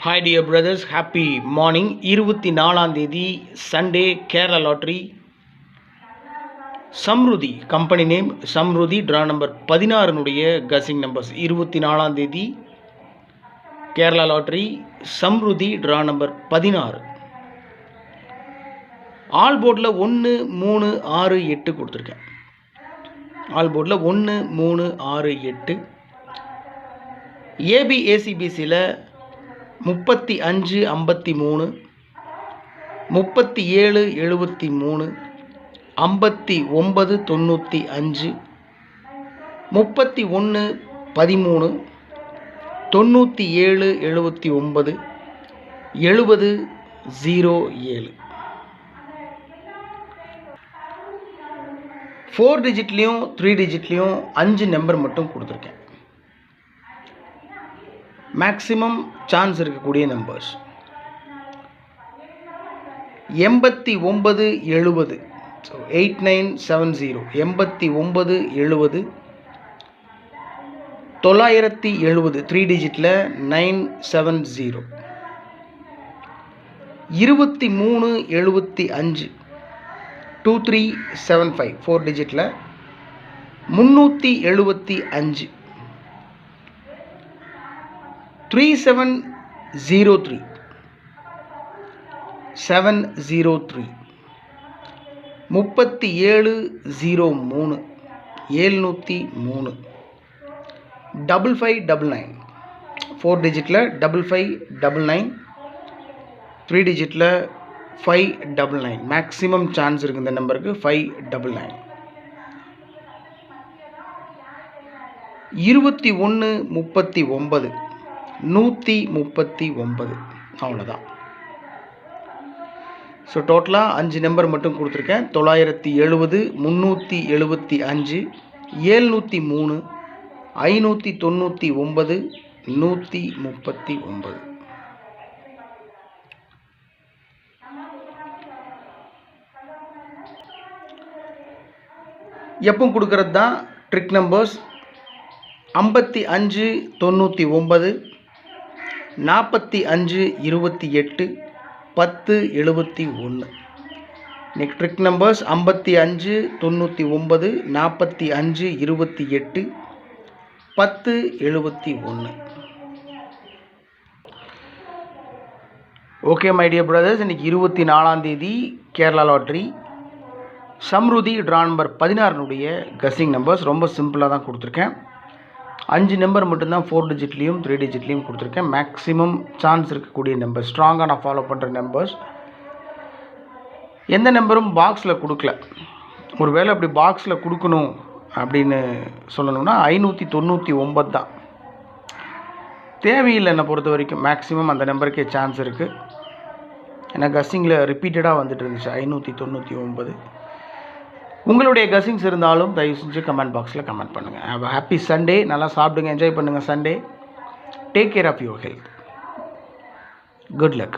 Hi dear brothers, happy morning. 24ஆம் தேதி Sunday Kerala lottery Samruddhi company name Samruddhi draw number 16 guessing numbers 24ஆம் தேதி Kerala lottery Samruddhi draw number 16 all போர்டில் 1 3 6 8 கொடுத்துருக்கேன். ஆல் போர்டில் 1 3 6 8 ஏபிஏசிபிசியில் 35 53 37 73 59 95 31 13 97 79 70 07 4 டிஜிட்லேயும் 3 டிஜிட்லேயும் 5 நம்பர் மட்டும் கொடுத்துருக்கேன். மேக்ஸிமம் சான்ஸ் இருக்கக்கூடிய நம்பர்ஸ் 89 70, ஸோ 8970, 89 70, 970 3 டிஜிட்டில் 970, 23 75 2375 4 டிஜிட்டில் 375, 3703 703, 3703 703, 5599 4 டிஜிட்டில் 5599, 3 டிஜிட்டில் 599. மேக்ஸிமம் சான்ஸ் இருக்குது இந்த நம்பருக்கு 599. 21 39 139 அவ்வளோதான். ஸோ டோட்டலாக 5 நம்பர் மட்டும் கொடுத்துருக்கேன். 970 375 703 599 139. எப்போ கொடுக்கறது தான் trick numbers 55 99 45 28 10 71. Next trick numbers 55 99 45 28 10 71. Okay my dear brothers, இன்றைக்கி 24ஆம் தேதி Kerala lottery Samruddhi draw number 16 guessing numbers ரொம்ப சிம்பிளாக தான் கொடுத்துருக்கேன். 5 நம்பர் மட்டும்தான் 4 டிஜிட்லேயும் 3 டிஜிட்லேயும் கொடுத்துருக்கேன். மேக்ஸிமம் சான்ஸ் இருக்கக்கூடிய நம்பர், ஸ்ட்ராங்காக நான் ஃபாலோ பண்ணுற நம்பர்ஸ். எந்த நம்பரும் பாக்ஸில் கொடுக்கல. ஒரு வேளை அப்படி பாக்ஸில் கொடுக்கணும் அப்படின்னு சொல்லணும்னா 599 தான். தேவையில்லை என்னை பொறுத்த வரைக்கும். மேக்ஸிமம் அந்த நம்பருக்கே சான்ஸ் இருக்குது. ஏன்னா கஸ்ஸிங்கில் ரிப்பீட்டடாக வந்துட்டு இருந்துச்சு 599. உங்களுடைய கசிங்ஸ் இருந்தாலும் தயவு செஞ்சு கமெண்ட் பாக்ஸில் கமெண்ட் பண்ணுங்கள். Have a happy Sunday. நல்லா சாப்பிடுங்க, என்ஜாய் பண்ணுங்கள் Sunday. Take care of your health. Good luck.